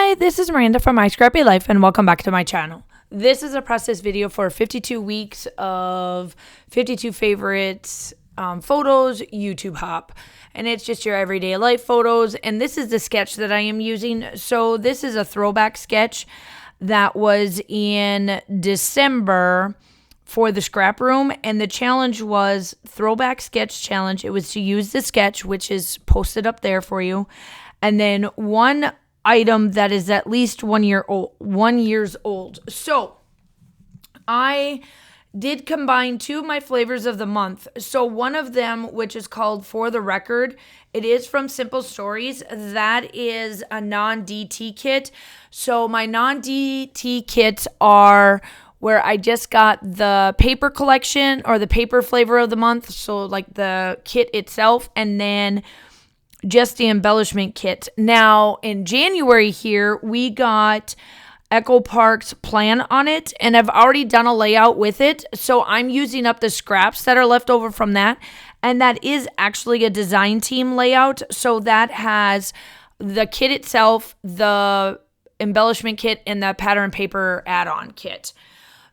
Hi, this is Miranda from My Scrappy Life, and welcome back to my channel. This is a process video for 52 weeks of 52 favorites photos YouTube hop, and it's just your everyday life photos. And this is the sketch that I am using. So this is a throwback sketch that was in December for the scrap room, and the challenge was throwback sketch challenge. It was to use the sketch, which is posted up there for you, and then one item that is at least 1 year old, 1 years old. So I did combine two of my flavors of the month. So one of them, which is called For the Record, it is from Simple Stories. That is a non-DT kit. So my non-DT kits are where I just got the paper collection or the paper flavor of the month. So like the kit itself, and then just the embellishment kit. Now in January here, we got Echo Park's plan on it, and I've already done a layout with it. So I'm using up the scraps that are left over from that. And that is actually a design team layout. So that has the kit itself, the embellishment kit, and the pattern paper add-on kit.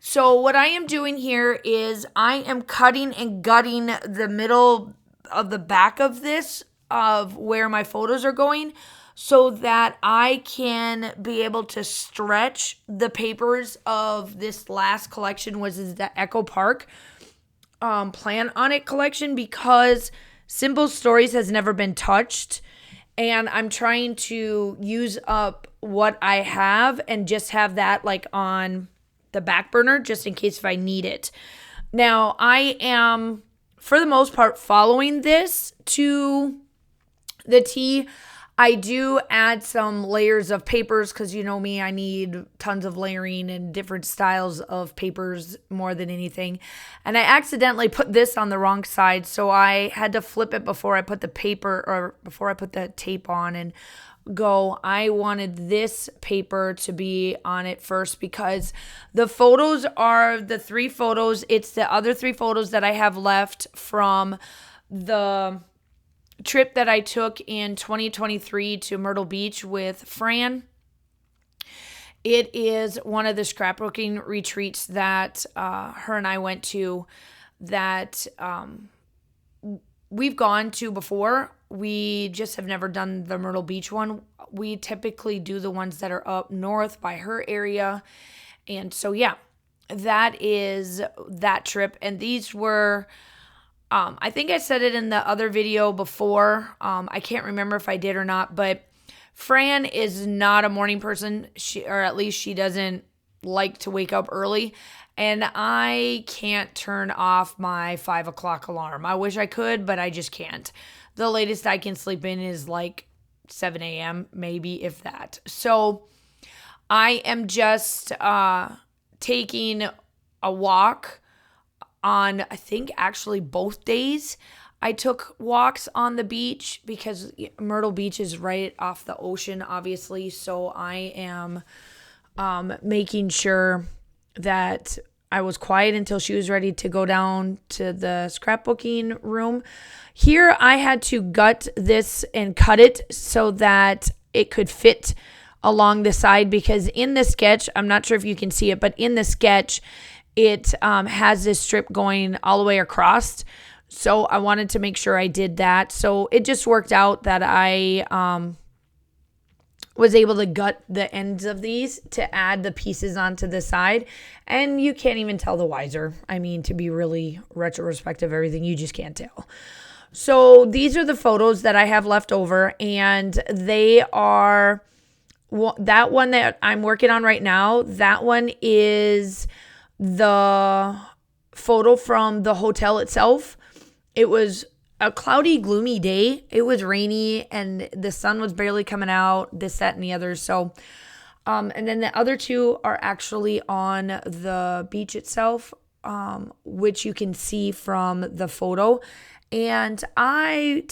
So what I am doing here is I am cutting and gutting the middle of the back of this, of where my photos are going, so that I can be able to stretch the papers of this last collection, which is the Echo Park plan on it collection, because Simple Stories has never been touched, and I'm trying to use up what I have and just have that like on the back burner just in case if I need it. Now I am for the most part following this to the T. I do add some layers of papers because you know me, I need tons of layering and different styles of papers more than anything. And I accidentally put this on the wrong side, so I had to flip it before I put the paper or before I put the tape on and go. I wanted this paper to be on it first because the photos are the three photos. It's the other three photos that I have left from the trip that I took in 2023 to Myrtle Beach with Fran. It is one of the scrapbooking retreats that her and I went to that we've gone to before. We just have never done the Myrtle Beach one. We typically do the ones that are up north by her area. And so, yeah, that is that trip. And these were I think I said it in the other video before. I can't remember if I did or not, but Fran is not a morning person. Or at least she doesn't like to wake up early. And I can't turn off my 5 o'clock alarm. I wish I could, but I just can't. The latest I can sleep in is like 7 a.m., maybe if that. So I am just taking a walk on, I think, actually both days. I took walks on the beach because Myrtle Beach is right off the ocean, obviously. So I am making sure that I was quiet until she was ready to go down to the scrapbooking room. Here, I had to gut this and cut it so that it could fit along the side, because in the sketch, I'm not sure if you can see it, but in the sketch, it has this strip going all the way across. So I wanted to make sure I did that. So it just worked out that I was able to gut the ends of these to add the pieces onto the side. And you can't even tell the wiser. I mean, to be really retrospective, everything, you just can't tell. So these are the photos that I have left over, and they are that one that I'm working on right now. That one is the photo from the hotel itself. It was a cloudy, gloomy day. It was rainy and the sun was barely coming out, this, that, and the other. So, and then the other two are actually on the beach itself, which you can see from the photo. And I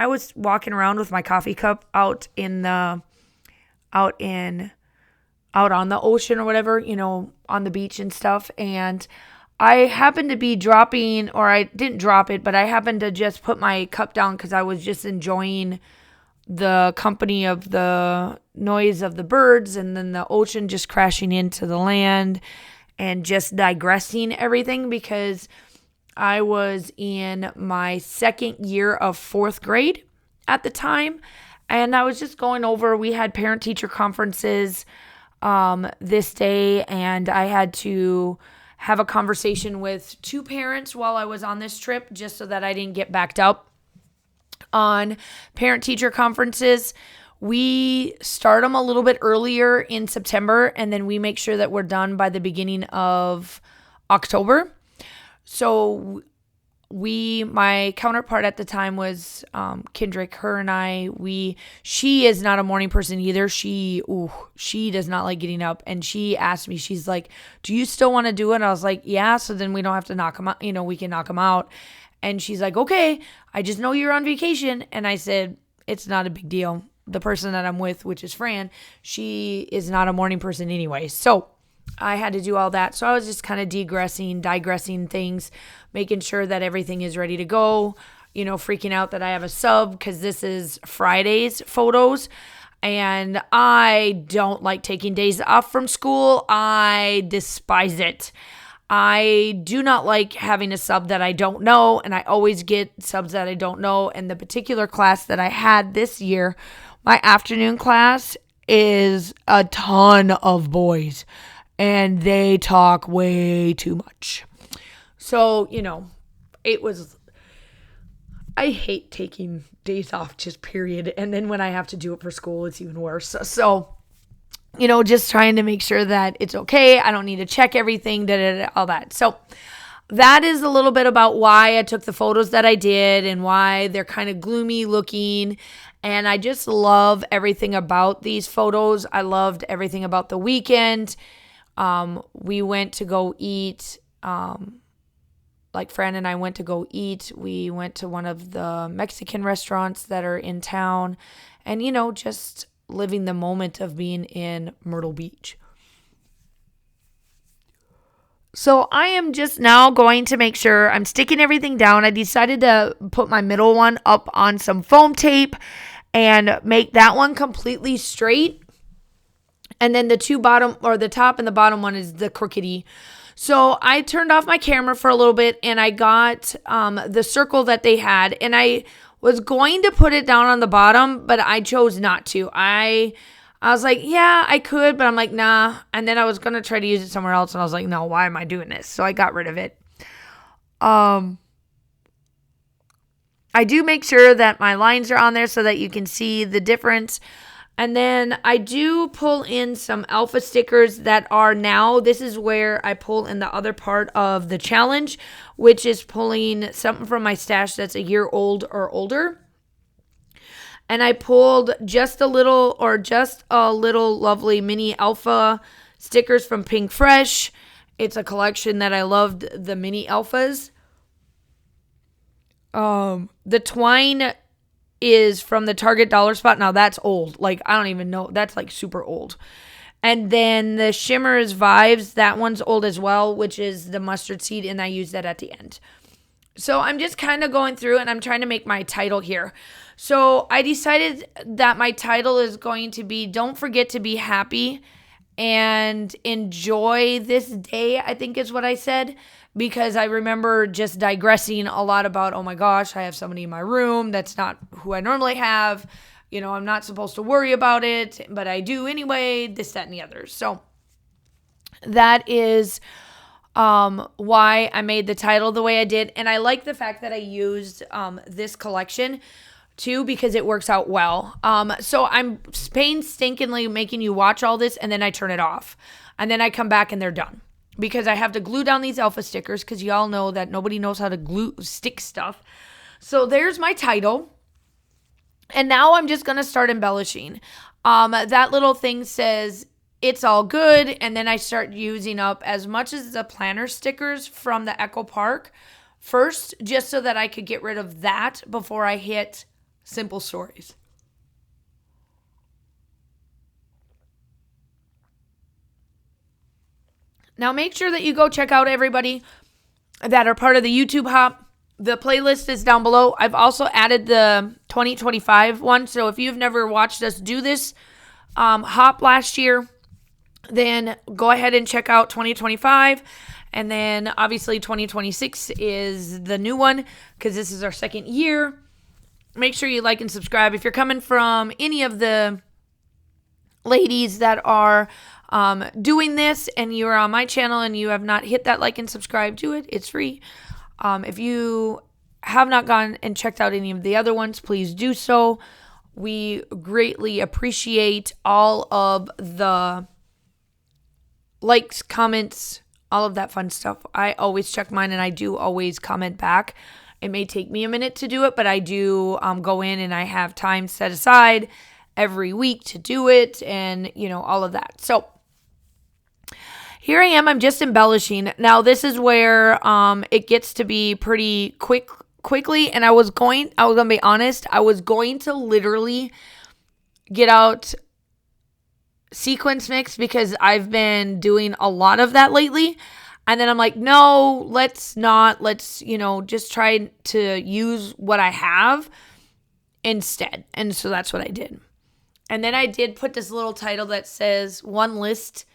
was walking around with my coffee cup out on the ocean or whatever, you know, on the beach and stuff. And I happened to be dropping, or I didn't drop it, but I happened to just put my cup down because I was just enjoying the company of the noise of the birds and then the ocean just crashing into the land and just digressing everything, because I was in my second year of fourth grade at the time. And I was just going over, we had parent-teacher conferences this day, and I had to have a conversation with two parents while I was on this trip just so that I didn't get backed up on parent-teacher conferences. We start them a little bit earlier in September, and then we make sure that we're done by the beginning of October. So my counterpart at the time was Kendrick. Her and I, she is not a morning person either. She does not like getting up. And she asked me, she's like, do you still want to do it? And I was like, yeah. So then we don't have to knock them out. We can knock them out. And she's like, okay, I just know you're on vacation. And I said, it's not a big deal. The person that I'm with, which is Fran, she is not a morning person anyway. So I had to do all that. So I was just kind of digressing things, making sure that everything is ready to go, freaking out that I have a sub because this is Friday's photos. And I don't like taking days off from school. I despise it. I do not like having a sub that I don't know, and I always get subs that I don't know. And the particular class that I had this year, my afternoon class, is a ton of boys, and they talk way too much. So, I hate taking days off, just period. And then when I have to do it for school, it's even worse. So, just trying to make sure that it's okay. I don't need to check everything, all that. So that is a little bit about why I took the photos that I did and why they're kind of gloomy looking. And I just love everything about these photos. I loved everything about the weekend. We went to go eat, like Fran and I went to go eat. We went to one of the Mexican restaurants that are in town, and, just living the moment of being in Myrtle Beach. So I am just now going to make sure I'm sticking everything down. I decided to put my middle one up on some foam tape and make that one completely straight. And then the top and the bottom one is the crookedy. So I turned off my camera for a little bit, and I got the circle that they had, and I was going to put it down on the bottom, but I chose not to. I was like, yeah, I could, but I'm like, nah. And then I was going to try to use it somewhere else, and I was like, no, why am I doing this? So I got rid of it. I do make sure that my lines are on there so that you can see the difference. And then I do pull in some alpha stickers that are now, this is where I pull in the other part of the challenge, which is pulling something from my stash that's a year old or older. And I pulled just a little lovely mini alpha stickers from Pink Fresh. It's a collection that I loved, the mini alphas. The twine is from the Target dollar spot. Now that's old. Like, I don't even know. That's like super old. And then the Shimmers Vibes, that one's old as well, which is the mustard seed, and I use that at the end. So I'm just kind of going through, and I'm trying to make my title here. So I decided that my title is going to be Don't Forget to Be Happy and Enjoy This Day, I think is what I said. Because I remember just digressing a lot about, oh my gosh, I have somebody in my room. That's not who I normally have. I'm not supposed to worry about it, but I do anyway, this, that, and the other. So that is why I made the title the way I did. And I like the fact that I used this collection too, because it works out well. So I'm painstakingly making you watch all this, and then I turn it off. And then I come back and they're done. Because I have to glue down these alpha stickers, because y'all know that nobody knows how to stick stuff. So there's my title. And now I'm just going to start embellishing. That little thing says, it's all good. And then I start using up as much as the planner stickers from the Echo Park first, just so that I could get rid of that before I hit Simple Stories. Now make sure that you go check out everybody that are part of the YouTube Hop. The playlist is down below. I've also added the 2025 one. So if you've never watched us do this hop last year, then go ahead and check out 2025. And then obviously 2026 is the new one because this is our second year. Make sure you like and subscribe. If you're coming from any of the ladies that are doing this and you're on my channel and you have not hit that like and subscribe, do it. It's free. If you have not gone and checked out any of the other ones, please do so. We greatly appreciate all of the likes, comments, all of that fun stuff. I always check mine and I do always comment back. It may take me a minute to do it, but I do go in and I have time set aside every week to do it and, all of that. So here I am. I'm just embellishing. Now, this is where it gets to be pretty quickly. And I was going to be honest. I was going to literally get out sequence mix because I've been doing a lot of that lately. And then I'm like, no, let's not. Let's, just try to use what I have instead. And so that's what I did. And then I did put this little title that says one list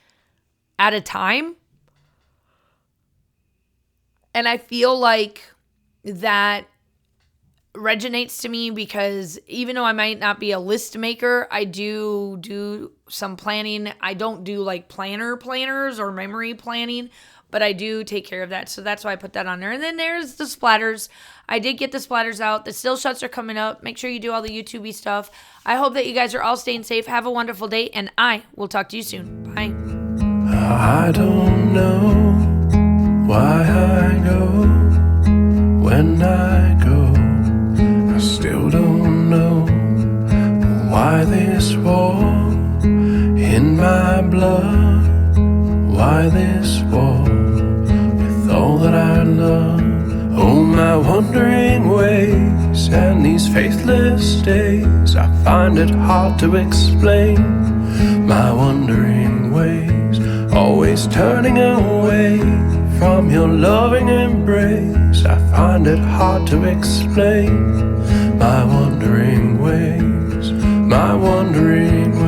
at a time. And I feel like that resonates to me because even though I might not be a list maker, I do some planning. I don't do like planners or memory planning, but I do take care of that. So that's why I put that on there. And then there's the splatters. I did get the splatters out. The still shots are coming up. Make sure you do all the YouTube-y stuff. I hope that you guys are all staying safe. Have a wonderful day, and I will talk to you soon. Bye. I don't know why I go when I go. I still don't know why this war in my blood. Why this war with all that I love. Oh, my wandering ways and these faithless days, I find it hard to explain. My wandering ways, always turning away from your loving embrace, I find it hard to explain. My wandering ways, my wandering